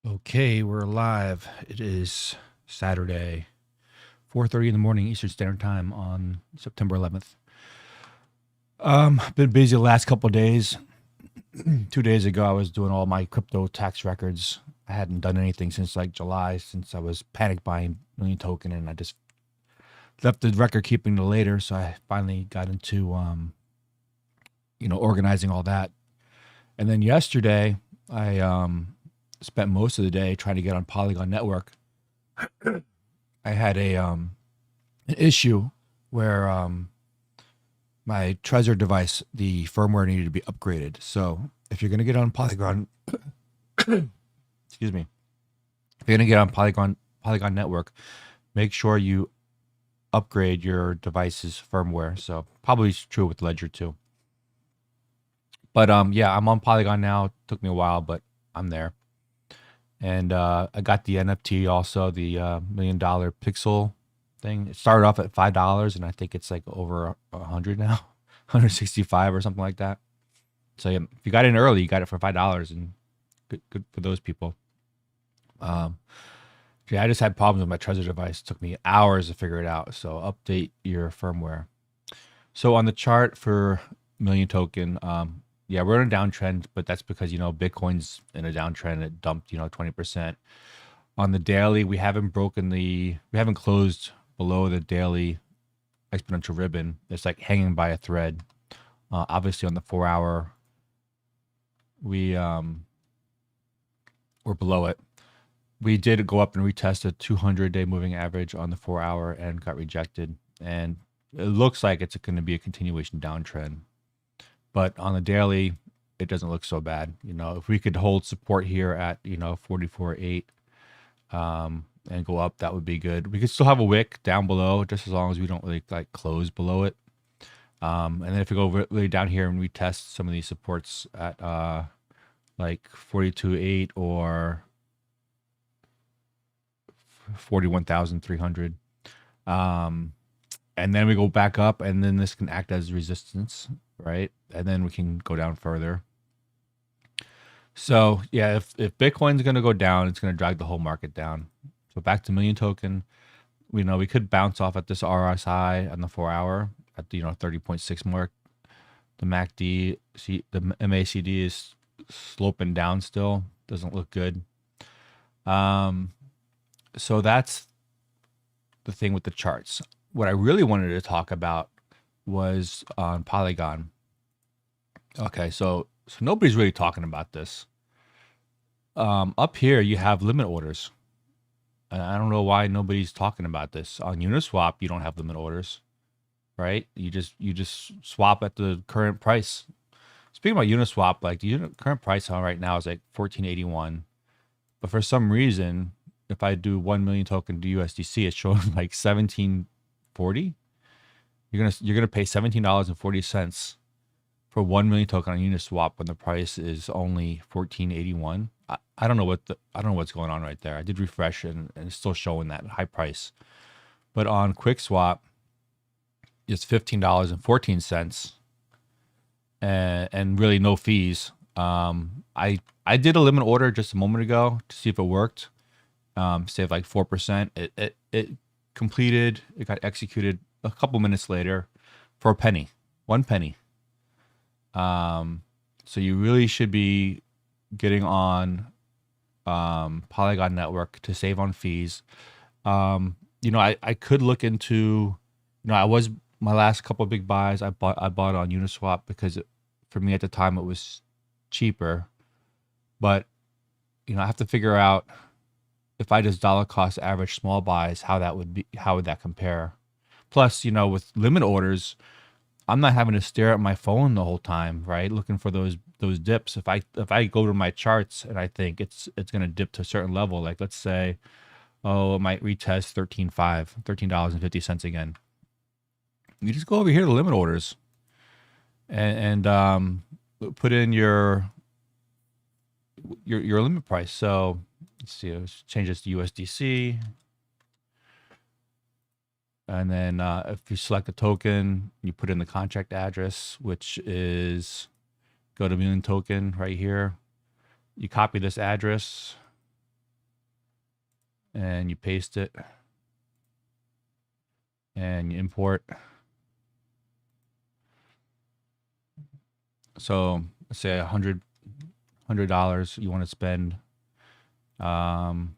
Okay, we're live. It is Saturday, 4:30 in the morning Eastern Standard Time on September 11th. Been busy the last couple of days. 2 days ago, I was doing all my crypto tax records. I hadn't done anything since like July, since I was panic buying Million Token, and I just left the record keeping to later. So I finally got into organizing all that. And then yesterday, I spent most of the day trying to get on Polygon Network. I had an issue where my Trezor device, the firmware needed to be upgraded. So if you're going to get on Polygon, excuse me, if you're going to get on Polygon Network, make sure you upgrade your device's firmware. So probably true with Ledger too. But yeah, I'm on Polygon now. It took me a while, but I'm there. And I got the NFT also, the $1 million pixel thing. It started off at $5, and I think it's like over 100 now, 165 or something like that. So yeah, if you got in early, you got it for $5, and good for those people. Yeah, I just had problems with my Trezor device. It took me hours to figure it out. So update your firmware. So on the chart for Million Token, yeah, we're in a downtrend, but that's because Bitcoin's in a downtrend. It dumped 20%. On the daily, we haven't closed below the daily exponential ribbon. It's like hanging by a thread. Obviously on the 4-hour, we're below it. We did go up and retest a 200-day moving average on the 4-hour and got rejected. And it looks like it's going to be a continuation downtrend. But on the daily, it doesn't look so bad. If we could hold support here at 44.8 and go up, that would be good. We could still have a wick down below, just as long as we don't really like close below it. And then if we go really down here and retest some of these supports at like 42.8 or 41,300, and then we go back up, and then this can act as resistance, right? And then we can go down further. So yeah, if Bitcoin's going to go down, it's going to drag the whole market down. So back to Million Token, we could bounce off at this RSI on the 4-hour at the 30.6 mark. The MACD, the MACD is sloping down still. Doesn't look good. So that's the thing with the charts. What I really wanted to talk about was on Polygon. Okay, so nobody's really talking about this. Up here you have limit orders. And I don't know why nobody's talking about this. On Uniswap, you don't have limit orders, right? You just swap at the current price. Speaking about Uniswap, like the current price on right now is like 1481. But for some reason, if I do 1 million token to USDC, it's showing like 1740. You're gonna pay $17.40 for 1 million token on Uniswap when the price is only 1481. I don't know what's going on right there. I did refresh and it's still showing that high price. But on QuickSwap, it's $15.14 and really no fees. I did a limit order just a moment ago to see if it worked. Saved like 4%. It completed. It got executed a couple minutes later for a penny, 1 penny. So you really should be getting on Polygon Network to save on fees. I could look into, my last couple of big buys, I bought on Uniswap because for me at the time it was cheaper. But I have to figure out if I just dollar cost average small buys, how would that compare? Plus, with limit orders, I'm not having to stare at my phone the whole time, right? Looking for those dips. If I go to my charts and I think it's going to dip to a certain level, like let's say, it might retest $13.50 again. You just go over here to limit orders and put in your limit price. So let's see, let's change this to USDC. And then if you select a token, you put in the contract address, which is go to Million Token right here. You copy this address and you paste it and you import. So let's say $100 you want to spend. Let's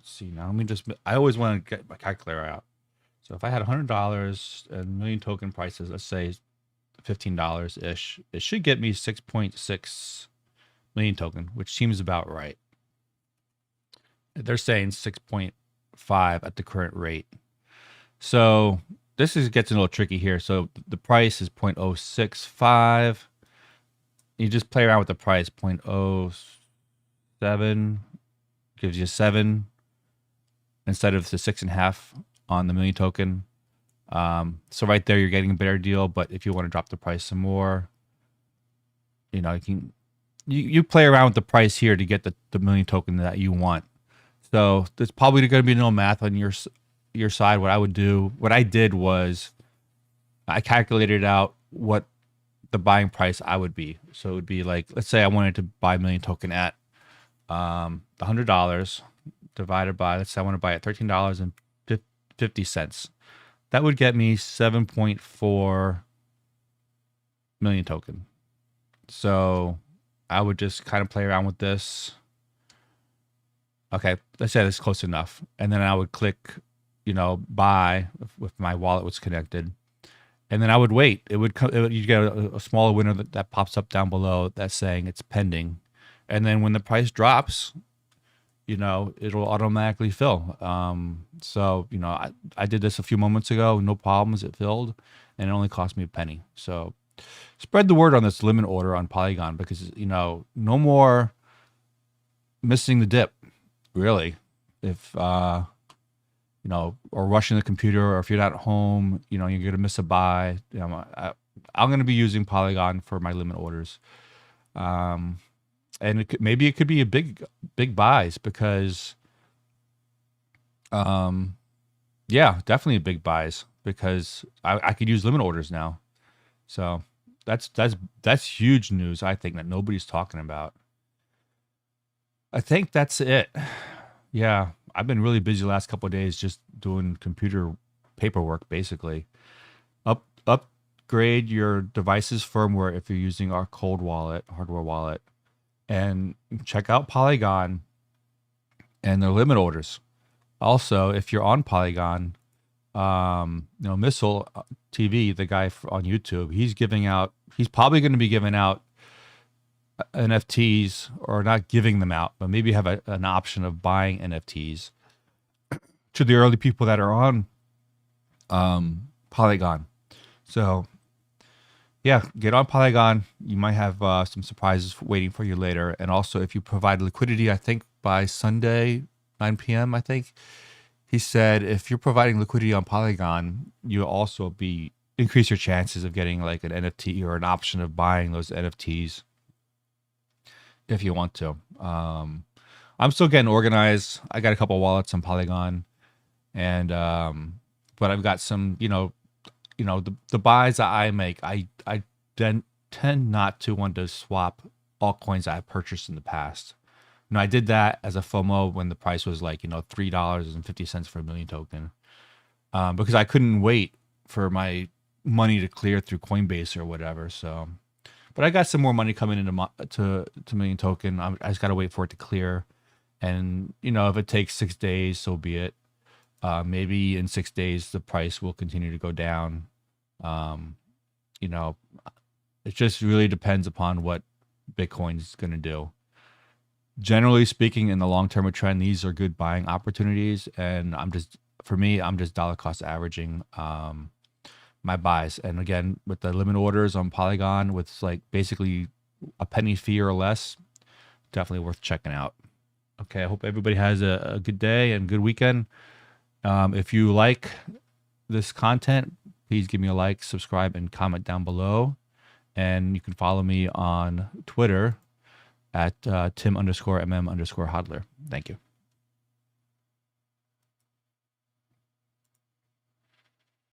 see now. Let me just. I always want to get my calculator out. So if I had $100 and million token prices, let's say $15 ish, it should get me 6.6 million token, which seems about right. They're saying 6.5 at the current rate. So this gets a little tricky here. So the price is 0.065. You just play around with the price. 0.07 gives you 7 instead of the 6.5 on the million token. So right there, you're getting a better deal. But if you want to drop the price some more, you know, you play around with the price here to get the million token that you want. So there's probably going to be no math on your side. What I did was I calculated out what the buying price I would be. So it would be like, let's say I wanted to buy a million token at the $100 divided by, let's say I want to buy at $13.50. That would get me 7.4 million token. So I would just kind of play around with this. Okay, let's say that's close enough. And then I would click, you know, buy if my wallet was connected. And then I would wait. You get a smaller window that pops up down below that's saying it's pending. And then when the price drops, you know, it'll automatically fill. So, you know, I did this a few moments ago, no problems. It filled and it only cost me a penny. So spread the word on this limit order on Polygon because, you know, no more missing the dip, really. If, you know, or rushing the computer, or if you're not at home, you know, you're going to miss a buy. You know, I'm going to be using Polygon for my limit orders. And maybe it could be a big buys because, yeah, definitely a big buys because I could use limit orders now. So that's huge news. I think that nobody's talking about. I think that's it. Yeah, I've been really busy the last couple of days just doing computer paperwork, basically. Upgrade your device's firmware if you're using our cold wallet, hardware wallet, and check out Polygon and their limit orders. Also, if you're on Polygon, you know, Missile TV, the guy on YouTube, he's probably going to be giving out NFTs, or not giving them out, but maybe have an option of buying NFTs to the early people that are on Polygon. So yeah, get on Polygon. You might have some surprises waiting for you later. And also, if you provide liquidity, I think by Sunday 9 p.m. I think he said if you're providing liquidity on Polygon, you'll also increase your chances of getting like an NFT or an option of buying those NFTs if you want to. I'm still getting organized. I got a couple of wallets on Polygon, and but I've got some, you know, the buys that I make, I tend not to want to swap altcoins that I purchased in the past. You know, I did that as a FOMO when the price was like, you know, $3.50 for a million token, because I couldn't wait for my money to clear through Coinbase or whatever. So, but I got some more money coming into to million token. I just got to wait for it to clear. And, you know, if it takes 6 days, so be it. Maybe in 6 days, the price will continue to go down. You know, it just really depends upon what Bitcoin is going to do. Generally speaking, in the long-term trend, these are good buying opportunities. And I'm just dollar cost averaging my buys. And again, with the limit orders on Polygon, with like basically a penny fee or less, definitely worth checking out. Okay, I hope everybody has a good day and good weekend. If you like this content, please give me a like, subscribe, and comment down below. And you can follow me on Twitter at Tim_MM_Hodler. Thank you.